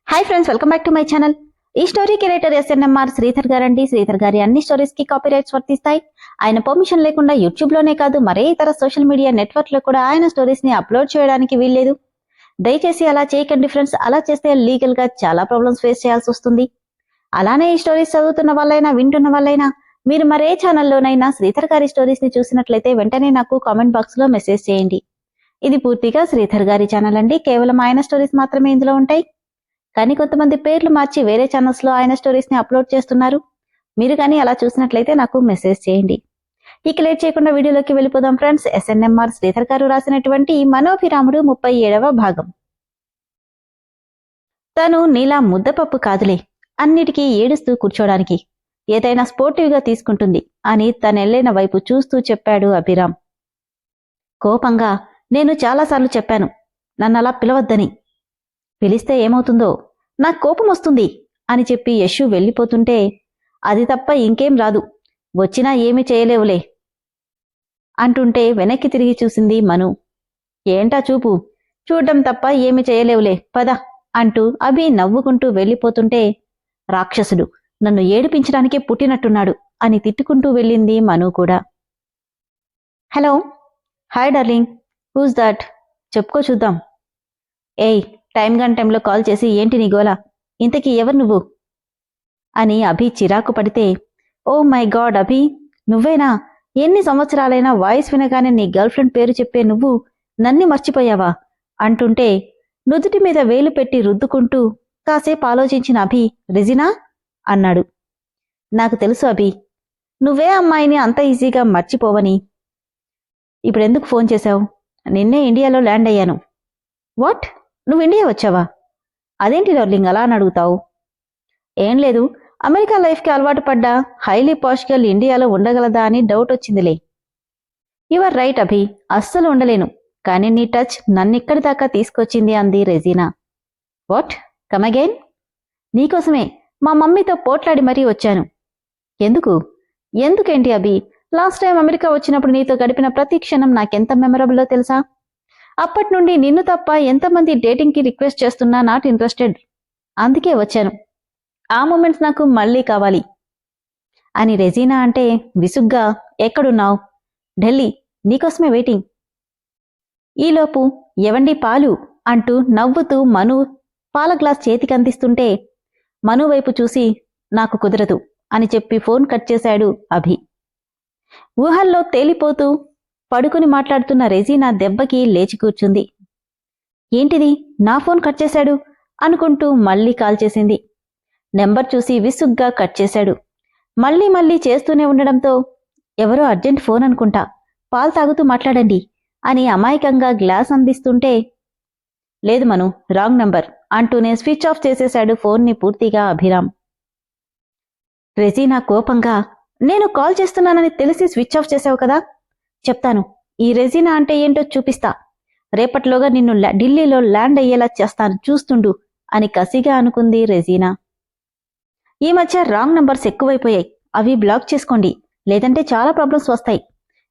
Hi friends, welcome back to my channel. ఈ స్టోరీకి writer SNMR Sridhar గారండి. శ్రీధర్ గారి అన్ని స్టోరీస్ కి కాపీరైట్స్ వర్తిస్తాయి. ఆయన పర్మిషన్ లేకుండా యూట్యూబ్ లోనే కాదు మరే ఇతర సోషల్ మీడియా నెట్వర్క్ లో కూడా ఆయన స్టోరీస్ ని అప్లోడ్ చేయడానికి వీల్లేదు. దయచేసి అలా చేయకండి ఫ్రెండ్స్. అలా చేస్తే లీగల్ గా చాలా ప్రాబ్లమ్స్ ఫేస్ చేయాల్సి వస్తుంది. అలానే ఈ స్టోరీస్ చదువుతున్న వాళ్ళైనా వింటున్న వాళ్ళైనా మీరు మరే ఛానల్లోనైనా శ్రీధర్ గారి స్టోరీస్ ని చూసినట్లయితే వెంటనే నాకు కామెంట్ బాక్స్ లో మెసేజ్ చేయండి. ఇది పూర్తిగా శ్రీధర్ గారి ఛానల్ అండి. కేవలం ఆయన స్టోరీస్ మాత్రమే ఇందులో ఉంటాయి. కానీ కొంతమంది పేర్లు మార్చి వేరే ఛానల్స్ లో ఆయన స్టోరీస్ ని అప్లోడ్ చేస్తున్నారు. మీరు కానీ అలా చూసినట్లయితే నాకు మెసేజ్ చేయండి. ఇక లేట్ చేయకుండా వీడియోలోకి వెళ్ళిపోదాం ఫ్రెండ్స్. ఎస్ఎన్ఎంఆర్ శ్రీధర్ గారు రాసినటువంటి మనోభిరాముడు 37వ భాగం. తను నీలా ముద్దపప్పు కాదులే, అన్నిటికీ ఏడుస్తూ కూర్చోడానికి ఏదైనా స్పోర్టివ్ గా తీసుకుంటుంది అని తనెళ్లిన వైపు చూస్తూ చెప్పాడు అభిరామ్. కోపంగా, నేను చాలాసార్లు చెప్పాను నన్నలా పిలవద్దని. పిలిస్తే ఏమవుతుందో, నాకు కోపం వస్తుంది అని చెప్పి యశు వెళ్ళిపోతుంటే, అది తప్ప ఇంకేం రాదు, వచ్చినా ఏమీ చేయలేవులే అంటుంటే వెనక్కి తిరిగి చూసింది మను. ఏంటా చూపు, చూడ్డం తప్ప ఏమి చేయలేవులే పద అంటూ అభి నవ్వుకుంటూ వెళ్ళిపోతుంటే, రాక్షసుడు నన్ను ఏడిపించడానికే పుట్టినట్టున్నాడు అని తిట్టుకుంటూ వెళ్ళింది మను కూడా. Hello, hi darling, who's that, చెప్పుకో చూద్దాం. ఏయ్, టైం గన్ టైంలో కాల్ చేసి ఏంటి నీ గోలా, ఇంతకీ ఎవరు నువ్వు అని అభి చిరాకు పడితే, ఓ మై గాడ్ అభి, నువ్వేనా? ఎన్ని సంవత్సరాలైనా వాయిస్ వినగానే నీ గర్ల్ ఫ్రెండ్ పేరు చెప్పే నువ్వు నన్ని మర్చిపోయావా అంటుంటే, నుదుటి మీద వేలు పెట్టి రుద్దుకుంటూ కాసేపు ఆలోచించిన అభి, రెజినా అన్నాడు. నాకు తెలుసు అభి, నువ్వే అమ్మాయిని అంత ఈజీగా మర్చిపోవని. ఇప్పుడెందుకు ఫోన్ చేశావు? నిన్నే ఇండియాలో ల్యాండ్ అయ్యాను. వాట్, నువ్వు ఇండియా వచ్చావా? అదేంటి డార్లింగ్ అలా అని అడుగుతావు? ఏం లేదు, అమెరికా లైఫ్కి అలవాటు పడ్డా హైలీ పాష్ గర్ల్ ఇండియాలో ఉండగలదా అని డౌట్ వచ్చిందిలే. యువర్ రైట్ అభి, అస్సలు ఉండలేను, కానీ నీ టచ్ నన్నిక్కడి దాకా తీసుకొచ్చింది అంది రెజీనా. What, come again? నీకోసమే మా మమ్మీతో పోట్లాడి మరీ వచ్చాను. ఎందుకు? ఎందుకేంటి అభి, లాస్ట్ టైం అమెరికా వచ్చినప్పుడు నీతో గడిపిన ప్రతి క్షణం నాకెంత మెమరబుల్లో తెలుసా? అప్పటి నుండి నిన్ను తప్ప ఎంతమంది డేటింగ్కి రిక్వెస్ట్ చేస్తున్నా నాట్ ఇంట్రెస్టెడ్, అందుకే వచ్చాను. ఆ మూమెంట్స్ నాకు మళ్ళీ కావాలి అని రెజీనా అంటే విసుగ్గా, ఎక్కడున్నావు? ఢిల్లీ, నీకోసమే వెయిటింగ్. ఈలోపు ఎవండి పాలు అంటూ నవ్వుతూ మను పాల గ్లాస్ చేతికందిస్తుంటే, మను వైపు చూసి, నాకు కుదరదు అని చెప్పి ఫోన్ కట్ చేశాడు అభి. ఊహల్లో తేలిపోతూ పడుకుని మాట్లాడుతున్న రెజీనా దెబ్బకి లేచి కూర్చుంది. ఏంటిది, నా ఫోన్ కట్ చేశాడు అనుకుంటూ మళ్లీ కాల్ చేసింది. నెంబర్ చూసి విసుగ్గా కట్ చేశాడు. మళ్లీ మళ్లీ చేస్తూనే ఉండడంతో, ఎవరో అర్జెంట్ ఫోన్ అనుకుంటా, పాలు తాగుతూ మాట్లాడండి అని అమాయకంగా గ్లాస్ అందిస్తుంటే, లేదు మను, రాంగ్ నంబర్ అంటూనే స్విచ్ ఆఫ్ చేసేశాడు ఫోన్ని పూర్తిగా అభిరామ్. రెజీనా కోపంగా, నేను కాల్ చేస్తున్నానని తెలిసి స్విచ్ ఆఫ్ చేశావు కదా, చెప్తాను, ఈ రెజీనా అంటే ఏంటో చూపిస్తా, రేపట్లోగా నిన్ను ఢిల్లీలో ల్యాండ్ అయ్యేలా చేస్తాను, చూస్తుండు అని కసిగా అనుకుంది రెజీనా. ఈ మధ్య రాంగ్ నంబర్స్ ఎక్కువైపోయాయి, అవి బ్లాక్ చేసుకోండి, లేదంటే చాలా ప్రాబ్లమ్స్ వస్తాయి,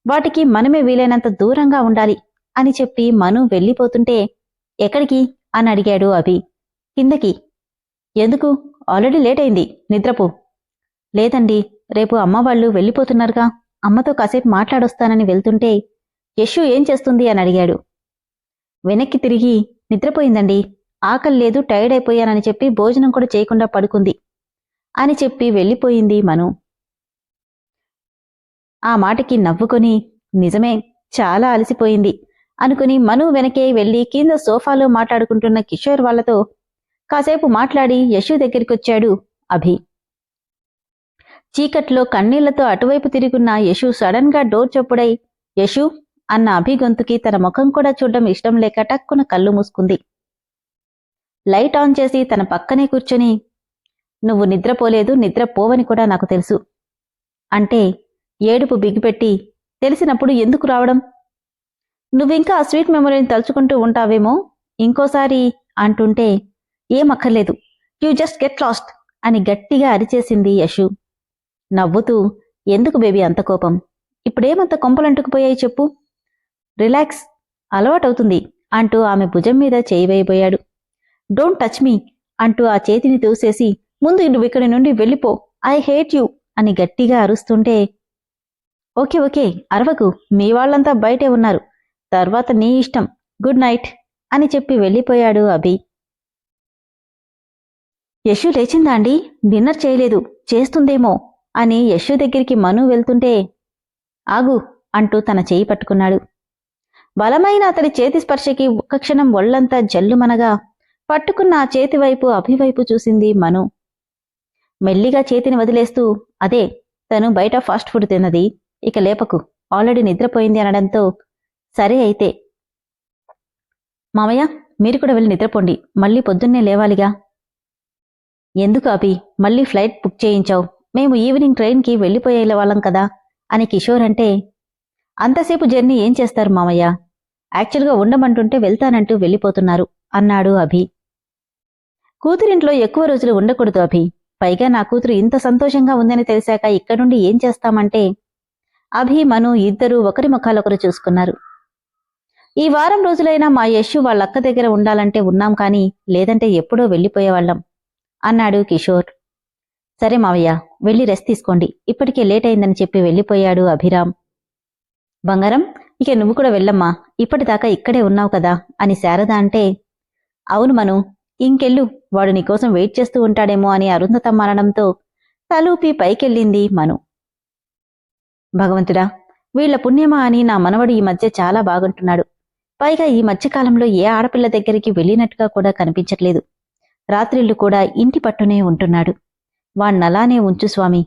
వాటికి మనమే వీలైనంత దూరంగా ఉండాలి అని చెప్పి మను వెళ్ళిపోతుంటే, ఎక్కడికి అని అడిగాడు అభి. కిందకి. ఎందుకు? ఆల్రెడీ లేట్ అయింది, నిద్రపో. లేదండి, రేపు అమ్మ వాళ్ళు వెళ్ళిపోతున్నారుగా, అమ్మతో కాసేపు మాట్లాడొస్తానని వెళ్తుంటే, యశు ఏం చేస్తుంది అని అడిగాడు. వెనక్కి తిరిగి, నిద్రపోయిందండి, ఆకలి లేదు, టైర్డ్ అయిపోయానని చెప్పి భోజనం కూడా చేయకుండా పడుకుంది అని చెప్పి వెళ్ళిపోయింది మను. ఆ మాటకి నవ్వుకొని, నిజమే, చాలా అలసిపోయింది అనుకుని మను వెనకే వెళ్లి కింద సోఫాలో మాట్లాడుకుంటున్న కిషోర్ వాళ్లతో కాసేపు మాట్లాడి యశు దగ్గరికొచ్చాడు అభి. చీకట్లో కన్నీళ్లతో అటువైపు తిరుగున్న యశు సడన్ గా డోర్ చొప్పుడై, యశు అన్న అభి గొంతుకి తన ముఖం కూడా చూడ్డం ఇష్టం లేక టక్కున కళ్ళు మూసుకుంది. లైట్ ఆన్ చేసి తన పక్కనే కూర్చొని, నువ్వు నిద్రపోలేదు, నిద్రపోవని కూడా నాకు తెలుసు అంటే ఏడుపు బిగిపెట్టి, తెలిసినప్పుడు ఎందుకు రావడం? నువ్వింకా ఆ స్వీట్ మెమరీని తలుచుకుంటూ ఉంటావేమో ఇంకోసారి అంటుంటే, ఏమక్కర్లేదు, యూ జస్ట్ గెట్ లాస్ట్ అని గట్టిగా అరిచేసింది యశు. నవ్వుతూ, ఎందుకు బేబీ అంత కోపం, ఇప్పుడేమంత కొంపలంటుకుపోయాయి చెప్పు, రిలాక్స్, అలవాటవుతుంది అంటూ ఆమె భుజం మీద చేయి వేయబోయాడు. డోంట్ టచ్ మీ అంటూ ఆ చేతిని తోసేసి ముందు నువ్వు ఇక్కడి నుండి వెళ్ళిపో, ఐ హేట్ యూ అని గట్టిగా అరుస్తుంటే, ఓకే ఓకే అరవకు, మీ వాళ్ళంతా బయటే ఉన్నారు, తర్వాత నీ ఇష్టం, గుడ్ నైట్ అని చెప్పి వెళ్ళిపోయాడు అభి. యశు లేచిందా అండి? డిన్నర్ చేయలేదు, చేస్తుందేమో అని యశు దగ్గరికి మను వెళ్తుంటే, ఆగు అంటూ తన చేయి పట్టుకున్నాడు. బలమైన అతడి చేతి స్పర్శకి ఒక్క క్షణం ఒళ్లంతా జల్లుమనగా పట్టుకున్న ఆ చేతివైపు అభివైపు చూసింది మను. మెల్లిగా చేతిని వదిలేస్తూ, అదే తను బయట ఫాస్ట్ ఫుడ్ తిన్నది, ఇక లేపకు, ఆల్రెడీ నిద్రపోయింది అనడంతో, సరే అయితే. మామయ్య, మీరు కూడా వెళ్ళి నిద్రపోండి, మళ్ళీ పొద్దున్నే లేవాలిగా. ఎందుకు అభి మళ్ళీ ఫ్లైట్ బుక్ చేయించావు, మేము ఈవినింగ్ ట్రైన్కి వెళ్ళిపోయే వాళ్ళం కదా అని కిషోర్ అంటే, అంతసేపు జర్నీ ఏం చేస్తారు మామయ్య, యాక్చువల్గా ఉండమంటుంటే వెళ్తానంటూ వెళ్ళిపోతున్నారు అన్నాడు అభి. కూతురింట్లో ఎక్కువ రోజులు ఉండకూడదు అభి, పైగా నా కూతురు ఇంత సంతోషంగా ఉందని తెలిసాక ఇక్కడుండి ఏం చేస్తామంటే. అభి మను ఇద్దరూ ఒకరి ముఖాలొకరు చూసుకున్నారు. ఈ వారం రోజులైనా మా యశు వాళ్ళక్క దగ్గర ఉండాలంటే ఉన్నాం కానీ లేదంటే ఎప్పుడో వెళ్ళిపోయేవాళ్లం అన్నాడు కిషోర్. సరే మావయ్య, వెళ్ళి రెస్ట్ తీసుకోండి, ఇప్పటికే లేట్ అయిందని చెప్పి వెళ్ళిపోయాడు అభిరామ్. బంగారం, ఇక నువ్వు కూడా వెళ్ళమ్మా, ఇప్పటిదాకా ఇక్కడే ఉన్నావు కదా అని శారద అంటే, అవును మను, ఇంకెళ్ళు, వాడు నీకోసం వెయిట్ చేస్తూ ఉంటాడేమో అని అరుంధతమ్మ అనడంతో తలూపి పైకెళ్ళింది మను. భగవంతుడా, వీళ్ల పుణ్యమా అని నా మనవడు ఈ మధ్య చాలా బాగుంటున్నాడు, పైగా ఈ మధ్యకాలంలో ఏ ఆడపిల్ల దగ్గరికి వెళ్ళినట్టుగా కూడా కనిపించట్లేదు, రాత్రిళ్లు కూడా ఇంటి పట్టునే ఉంటున్నాడు, వాణ్ణలానే ఉంచు స్వామి,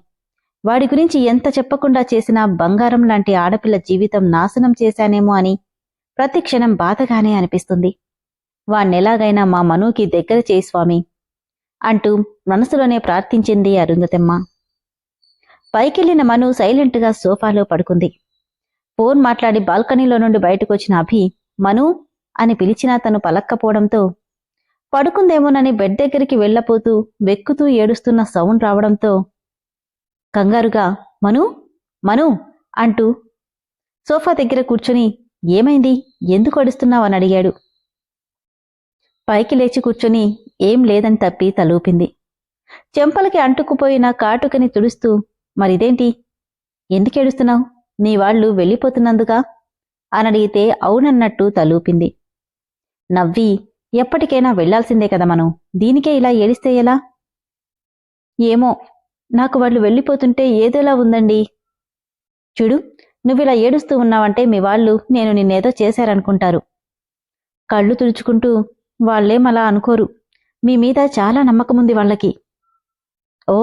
వాడి గురించి ఎంత చెప్పకుండా చేసినా బంగారం లాంటి ఆడపిల్ల జీవితం నాశనం చేశానేమో అని ప్రతి క్షణం బాధగానే అనిపిస్తుంది, వాణ్ణెలాగైనా మా మనుకి దగ్గర చేయి స్వామి అంటూ మనసులోనే ప్రార్థించింది అరుంధతమ్మ. పైకెళ్లిన మను సైలెంట్గా సోఫాలో పడుకుంది. ఫోన్ మాట్లాడి బాల్కనీలో నుండి బయటకొచ్చిన అభి మను అని పిలిచినా తను పలక్కపోవడంతో పడుకుందేమోనని బెడ్ దగ్గరికి వెళ్లపోతూ వెక్కుతూ ఏడుస్తున్న సౌండ్ రావడంతో కంగారుగా మను మను అంటూ సోఫా దగ్గర కూర్చుని, ఏమైంది, ఎందుకు అడుస్తున్నావని అడిగాడు. పైకి లేచి కూర్చుని ఏం లేదని తప్పి తలూపింది. చెంపలకి అంటుకుపోయిన కాటుకని తుడుస్తూ, మరిదేంటి, ఎందుకేడుస్తున్నావు, నీ వాళ్లు వెళ్ళిపోతున్నందుకా అనడిగితే అవునన్నట్టు తలూపింది. నవ్వి, ఎప్పటికైనా వెళ్లాల్సిందే కదా మనం, దీనికే ఇలా ఏడిస్తే ఎలా? ఏమో, నాకు వాళ్ళు వెళ్ళిపోతుంటే ఏదోలా ఉందండి. చూడు, నువ్విలా ఏడుస్తూ ఉన్నావంటే మీ వాళ్ళు నేను నిన్నేదో చేశారనుకుంటారు. కళ్ళు తుడుచుకుంటూ, వాళ్లేమలా అనుకోరు, మీ మీద చాలా నమ్మకముంది వాళ్లకి. ఓ,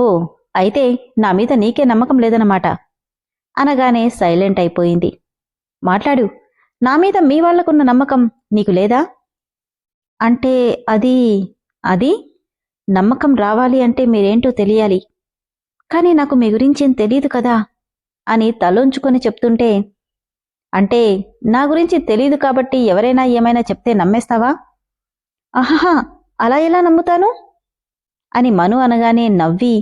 అయితే నా మీద నీకే నమ్మకం లేదన్నమాట అనగానే సైలెంట్ అయిపోయింది. మాట్లాడు, నా మీద మీ వాళ్లకున్న నమ్మకం నీకు లేదా? అంటే అది నమ్మకం రావాలి అంటే మీరేంటో తెలియాలి, కానీ నాకు మీ గురించేం తెలీదు కదా అని తలోంచుకొని చెప్తుంటే, అంటే నా గురించి తెలీదు కాబట్టి ఎవరైనా ఏమైనా చెప్తే నమ్మేస్తావా? ఆహాహా, అలా ఎలా నమ్ముతాను అని మను అనగానే నవ్వి,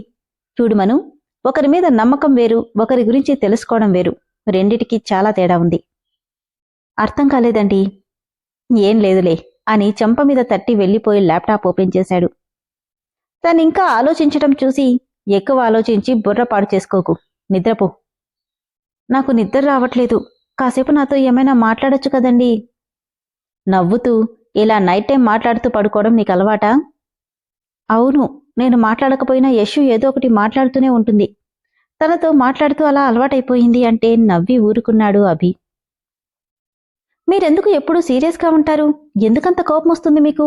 చూడు మను, ఒకరి మీద నమ్మకం వేరు, ఒకరి గురించి తెలుసుకోవడం వేరు, రెండిటికి చాలా తేడా ఉంది. అర్థం కాలేదండి. ఏం లేదులే అని చెంప మీద తట్టి వెళ్ళిపోయి ల్యాప్టాప్ ఓపెన్ చేశాడు. తనింకా ఆలోచించటం చూసి, ఎక్కువ ఆలోచించి బుర్రపాడు చేసుకోకు, నిద్రపో. నాకు నిద్ర రావట్లేదు, కాసేపు నాతో ఏమైనా మాట్లాడొచ్చు కదండీ. నవ్వుతూ, ఇలా నైట్ టైం మాట్లాడుతూ పడుకోవడం నీకు అలవాటా? అవును, నేను మాట్లాడకపోయినా యశు ఏదో ఒకటి మాట్లాడుతూనే ఉంటుంది, తనతో మాట్లాడుతూ అలా అలవాటైపోయింది అంటే నవ్వి ఊరుకున్నాడు అభి. మీరెందుకు ఎప్పుడూ సీరియస్గా ఉంటారు, ఎందుకంత కోపం వస్తుంది మీకు,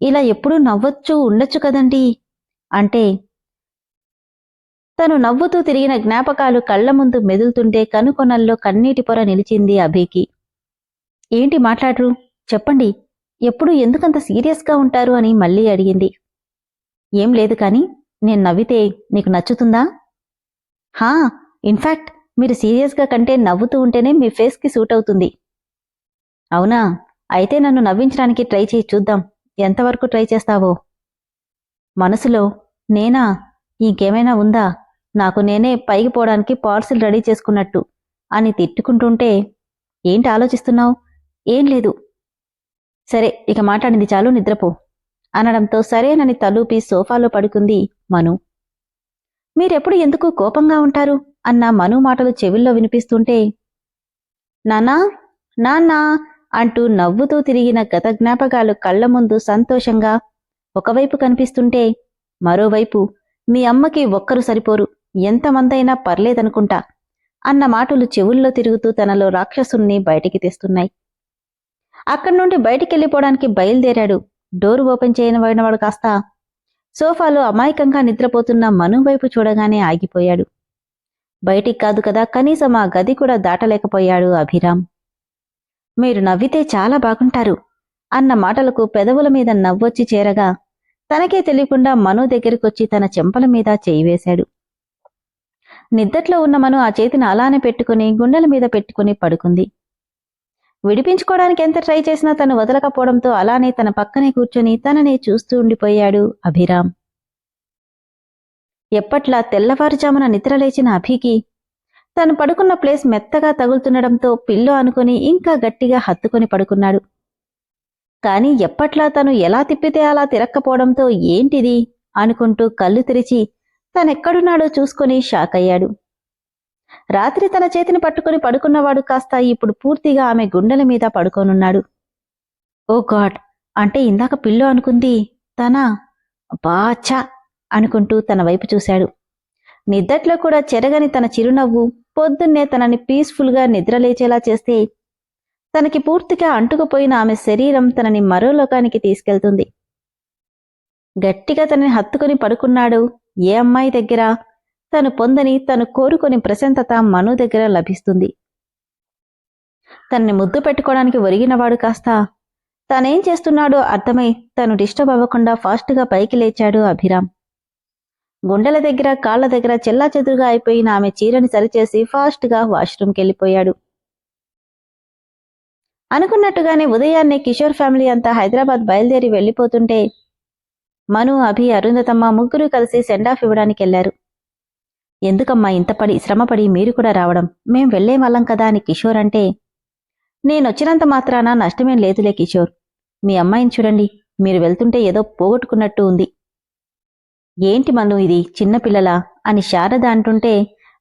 ఇలా ఎప్పుడూ నవ్వొచ్చు ఉండొచ్చు కదండీ అంటే, తను నవ్వుతూ తిరిగిన జ్ఞాపకాలు కళ్ల ముందు మెదులుతుంటే కనుకొనల్లో కన్నీటి పొర నిలిచింది అభికి. ఏంటి మాట్లాడరు, చెప్పండి, ఎప్పుడూ ఎందుకంత సీరియస్గా ఉంటారు అని మళ్ళీ అడిగింది. ఏం లేదు కాని, నేను నవ్వితే నీకు నచ్చుతుందా? హా, ఇన్ఫాక్ట్ మీరు సీరియస్గా కంటే నవ్వుతూ ఉంటేనే మీ ఫేస్కి సూట్ అవుతుంది. అవునా, అయితే నన్ను నవ్వించడానికి ట్రై చేయి చూద్దాం, ఎంతవరకు ట్రై చేస్తావో. మనసులో, నేనా, ఇంకేమైనా ఉందా, నాకు నేనే పైకి పోవడానికి పార్సిల్ రెడీ చేసుకున్నట్టు అని తిట్టుకుంటుంటే, ఏంటి ఆలోచిస్తున్నావు? ఏం లేదు. సరే, ఇక మాట్లాడింది చాలు, నిద్రపో అనడంతో సరేనని తలూపి సోఫాలో పడుకుంది మను. మీరెప్పుడు ఎందుకు కోపంగా ఉంటారు అన్న మను మాటలు చెవిల్లో వినిపిస్తుంటే, నాన్నా నాన్నా అంటూ నవ్వుతూ తిరిగిన గత జ్ఞాపకాలు కళ్ల ముందు సంతోషంగా ఒకవైపు కనిపిస్తుంటే, మరోవైపు మీ అమ్మకి ఒక్కరు సరిపోరు, ఎంతమందైనా పర్లేదనుకుంటా అన్న మాటలు చెవుల్లో తిరుగుతూ తనలో రాక్షసుణ్ణి బయటికి తెస్తున్నాయి. అక్కడి నుండి బయటికెళ్ళిపోవడానికి బయలుదేరాడు. డోరు ఓపెన్ చేయనివాడు కాస్త సోఫాలో అమాయకంగా నిద్రపోతున్న మను వైపు చూడగానే ఆగిపోయాడు. బయటికి కాదు కదా, కనీసం ఆ గది కూడా దాటలేకపోయాడు అభిరామ్. మీరు నవ్వితే చాలా బాగుంటారు అన్న మాటలకు పెదవుల మీద నవ్వొచ్చి చేరగా తనకే తెలియకుండా మను దగ్గరికొచ్చి తన చెంపల మీద చేయి వేశాడు. నిద్దట్లో ఉన్న మను ఆ చేతిని అలానే పెట్టుకుని గుండెల మీద పెట్టుకుని పడుకుంది. విడిపించుకోవడానికి ఎంత ట్రై చేసినా తను వదలకపోవడంతో అలానే తన పక్కనే కూర్చొని తననే చూస్తూ ఉండిపోయాడు అభిరామ్. ఎప్పట్లా తెల్లవారుజామున నిద్రలేచిన అభికి తను పడుకున్న ప్లేస్ మెత్తగా తగులుతుండడంతో పిల్లో అనుకుని ఇంకా గట్టిగా హత్తుకొని పడుకున్నాడు. కాని ఎప్పట్లా తను ఎలా తిప్పితే అలా తిరక్కపోవడంతో ఏంటిది అనుకుంటూ కళ్ళు తెరిచి తనెక్కడున్నాడో చూసుకొని షాక్ అయ్యాడు. రాత్రి తన చేతిని పట్టుకుని పడుకున్నవాడు కాస్త ఇప్పుడు పూర్తిగా ఆమె గుండెల మీద పడుకోనున్నాడు. ఓ గాడ్, అంటే ఇందాక పిల్లో అనుకుంది తనా? బాచా అనుకుంటూ తన వైపు చూశాడు. నిద్దట్లో కూడా చెరగని తన చిరునవ్వు పొద్దున్నే తనని పీస్ఫుల్గా నిద్రలేచేలా చేస్తే తనకి పూర్తిగా అంటుకుపోయిన ఆమె శరీరం తనని మరో లోకానికి తీసుకెళ్తుంది. గట్టిగా తనని హత్తుకుని పడుకున్నాడు. ఏ అమ్మాయి దగ్గర తను పొందని తను కోరుకొని ప్రశాంతత మను దగ్గర లభిస్తుంది. తనని ముద్దు పెట్టుకోవడానికి ఒరిగినవాడు కాస్త తనేం చేస్తున్నాడో అర్థమై తను డిస్టర్బ్ అవ్వకుండా ఫాస్ట్గా పైకి లేచాడు అభిరామ్. గుండెల దగ్గర కాళ్ల దగ్గర చెల్లాచెదురుగా అయిపోయిన ఆమె చీరని సరిచేసి ఫాస్ట్గా వాష్రూమ్కి వెళ్ళిపోయాడు. అనుకున్నట్టుగానే ఉదయాన్నే కిషోర్ ఫ్యామిలీ అంతా హైదరాబాద్ బయలుదేరి వెళ్లిపోతుంటే మను, అభి, అరుంధతమ్మ ముగ్గురు కలిసి సెండాఫ్ ఇవ్వడానికి వెళ్లారు. ఎందుకమ్మా ఇంతపడి శ్రమపడి మీరు కూడా రావడం, మేం వెళ్లే వాళ్ళం కదా అని కిషోర్ అంటే, నేనొచ్చినంత మాత్రాన నష్టమేం లేదులే కిషోర్, మీ అమ్మాయిని చూడండి, మీరు వెళ్తుంటే ఏదో పోగొట్టుకున్నట్టు ఉంది. ఏంటి మను ఇది చిన్నపిల్లలా అని శారద అంటుంటే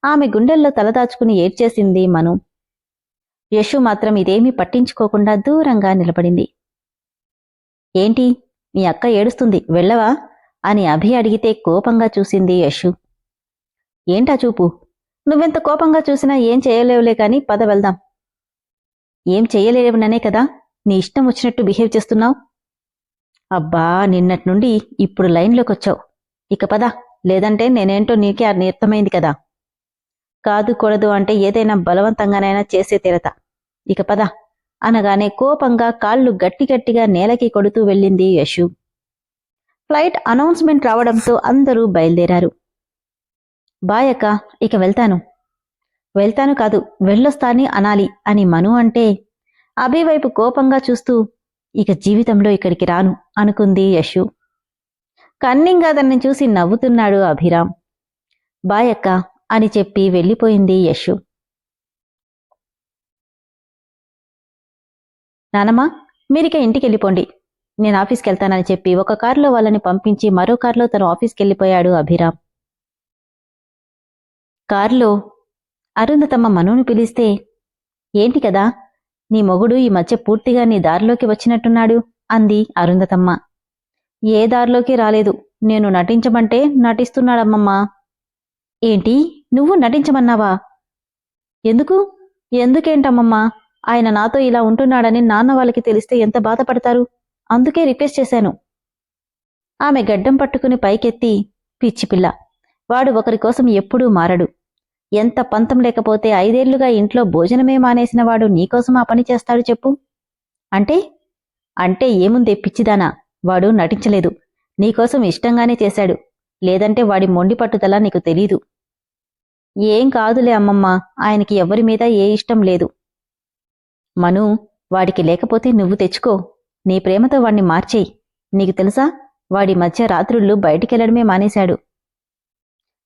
ఆమె గుండెల్లో తలదాచుకుని ఏడ్చేసింది మను. యశు మాత్రం ఇదేమీ పట్టించుకోకుండా దూరంగా నిలబడింది. ఏంటి మీ అక్క ఏడుస్తుంది, వెళ్ళవా అని అభి అడిగితే కోపంగా చూసింది యశు. ఏంటా చూపు, నువ్వెంత కోపంగా చూసినా ఏం చేయలేవులే కాని పద వెళ్దాం. ఏం చెయ్యలేవుననే కదా నీ ఇష్టం వచ్చినట్టు బిహేవ్ చేస్తున్నావు. అబ్బా, నిన్నటి నుండి ఇప్పుడు లైన్లోకొచ్చావు, ఇక పద, లేదంటే నేనేంటో నీకే అర్థమైంది కదా. కాదు కూడదు అంటే ఏదైనా బలవంతంగానైనా చేసే తీరత, ఇక పద అనగానే కోపంగా కాళ్ళు గట్టిగట్టిగా నేలకి కొడుతూ వెళ్ళింది యశు. ఫ్లైట్ అనౌన్స్మెంట్ రావడంతో అందరూ బయలుదేరారు. బాయ్ అక్క, ఇక వెళ్తాను కాదు వెళ్ళొస్తాని అనాలి అని మను అంటే అభి వైపు కోపంగా చూస్తూ ఇక జీవితంలో ఇక్కడికి రాను అనుకుంది యశు. కన్నింగా దాన్ని చూసి నవ్వుతున్నాడు అభిరామ్. బాయ్ అక్క అని చెప్పి వెళ్ళిపోయింది యశు. నానమ్మా, మీరిక ఇంటికెళ్ళిపోండి, నేను ఆఫీస్కెళ్తానని చెప్పి ఒక కారులో వాళ్ళని పంపించి మరో కారులో తను ఆఫీస్కెళ్ళిపోయాడు అభిరామ్. కారులో అరుంధతమ్మ మనుని పిలిస్తే, ఏంటి కదా నీ మొగుడు ఈ మధ్య పూర్తిగా నీ దారిలోకి వచ్చినట్టున్నాడు అంది అరుంధతమ్మ. ఏ దారిలోకి రాలేదు, నేను నటించమంటే నటిస్తున్నాడమ్మమ్మా. ఏంటి, నువ్వు నటించమన్నావా? ఎందుకేంటమ్మమ్మా, ఆయన నాతో ఇలా ఉంటున్నాడని నాన్న వాళ్ళకి తెలిస్తే ఎంత బాధపడతారు, అందుకే రిక్వెస్ట్ చేశాను. ఆమె గడ్డం పట్టుకుని పైకెత్తి, పిచ్చిపిల్ల, వాడు ఒకరి కోసం ఎప్పుడూ మారడు. ఎంత పంతం లేకపోతే 5 ఏళ్లుగా ఇంట్లో భోజనమే మానేసినవాడు నీకోసం ఆ పని చేస్తాడు చెప్పు. అంటే ఏముందే పిచ్చిదానా, వాడు నటించలేదు, నీకోసం ఇష్టంగానే చేశాడు, లేదంటే వాడి మొండి పట్టుదల నీకు తెలీదు. ఏం కాదులే అమ్మమ్మ, ఆయనకి ఎవ్వరి మీద ఏ ఇష్టం లేదు. మను, వాడికి లేకపోతే నువ్వు తెచ్చుకో, నీ ప్రేమతో వాణ్ణి మార్చేయి. నీకు తెలుసా, వాడి మధ్య రాత్రుళ్ళు బయటికెళ్లడమే మానేశాడు.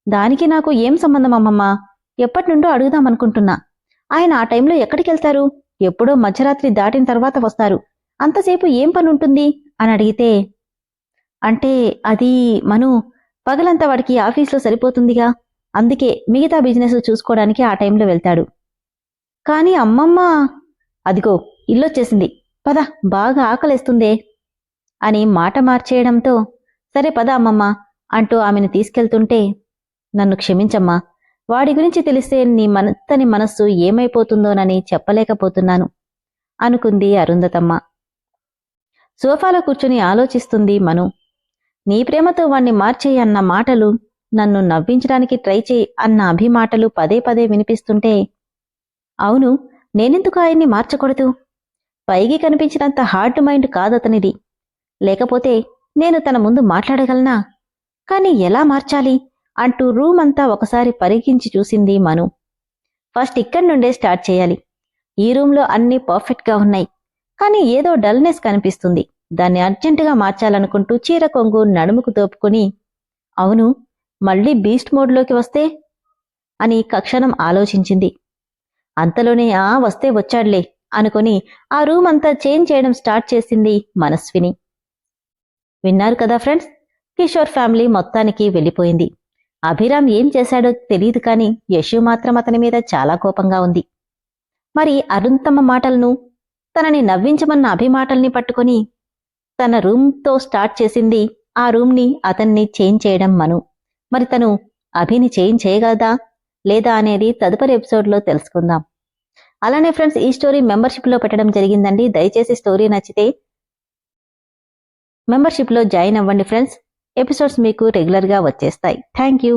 దానికి నాకు ఏం సంబంధం అమ్మమ్మా, ఎప్పటినుండో అడుగుదామనుకుంటున్నా. ఆయన ఆ టైంలో ఎక్కడికెళ్తారు, ఎప్పుడో మధ్యరాత్రి దాటిన తర్వాత వస్తారు, అంతసేపు ఏం పనుంటుంది అని అడిగితే, అంటే అది మను పగలంతా వాడికి ఆఫీస్లో సరిపోతుందిగా, అందుకే మిగతా బిజినెస్ చూసుకోవడానికి ఆ టైంలో వెళ్తాడు. కానీ అమ్మమ్మ, అదిగో ఇల్లొచ్చేసింది, పద బాగా ఆకలేస్తుందే అని మాట మార్చేయడంతో, సరే పద అమ్మమ్మ అంటూ ఆమెను తీసుకెళ్తుంటే, నన్ను క్షమించమ్మా, వాడి గురించి తెలిస్తే నీ మనత్తని మనస్సు ఏమైపోతుందోనని చెప్పలేకపోతున్నాను అనుకుంది అరుంధతమ్మ. సోఫాలో కూర్చుని ఆలోచిస్తుంది మను. నీ ప్రేమతో వాణ్ణి మార్చేయి అన్న మాటలు, నన్ను నవ్వించడానికి ట్రై చేయి అన్న అభిమాటలు పదే పదే వినిపిస్తుంటే, అవును, నేనెందుకు ఆయన్ని మార్చకూడదు? పైకి కనిపించినంత హార్డ్ మైండ్ కాదతనిది. లేకపోతే నేను తన ముందు మాట్లాడగలనా? కాని ఎలా మార్చాలి అంటూ రూమ్ అంతా ఒకసారి పరికించి చూసింది మను. ఫస్ట్ ఇక్కడి నుండే స్టార్ట్ చేయాలి. ఈ రూంలో అన్నీ పర్ఫెక్ట్గా ఉన్నాయి, కానీ ఏదో డల్నెస్ కనిపిస్తుంది. దాన్ని అర్జెంటుగా మార్చాలనుకుంటూ చీర కొంగు నడుముకు దోపుకుని, అవును, మళ్ళీ బీస్ట్ మోడ్లోకి వస్తే అని కక్షణం ఆలోచించింది. అంతలోనే వస్తే వచ్చాడులే అనుకుని ఆ రూమ్ అంతా చేంజ్ చేయడం స్టార్ట్ చేసింది మనస్విని. విన్నారు కదా ఫ్రెండ్స్, కిషోర్ ఫ్యామిలీ మొత్తానికి వెళ్ళిపోయింది. అభిరామ్ ఏం చేశాడో తెలియదు, కానీ యశు మాత్రం అతని మీద చాలా కోపంగా ఉంది. మరి అరుంధతమ్మ మాటలను, తనని నవ్వించమన్న అభిమాటల్ని పట్టుకుని తన రూమ్తో స్టార్ట్ చేసింది. ఆ రూమ్ని అతన్ని చేంజ్ చేయడం మను. మరి తను అభిని చేంజ్ చేయగలదా లేదా అనేది తదుపరి ఎపిసోడ్లో తెలుసుకుందాం. అలానే ఫ్రెండ్స్, ఈ స్టోరీ మెంబర్షిప్లో పెట్టడం జరిగిందండి. దయచేసి స్టోరీ నచ్చితే మెంబర్షిప్లో జాయిన్ అవ్వండి ఫ్రెండ్స్. ఎపిసోడ్స్ మీకు రెగ్యులర్గా వచ్చేస్తాయి. Thank you.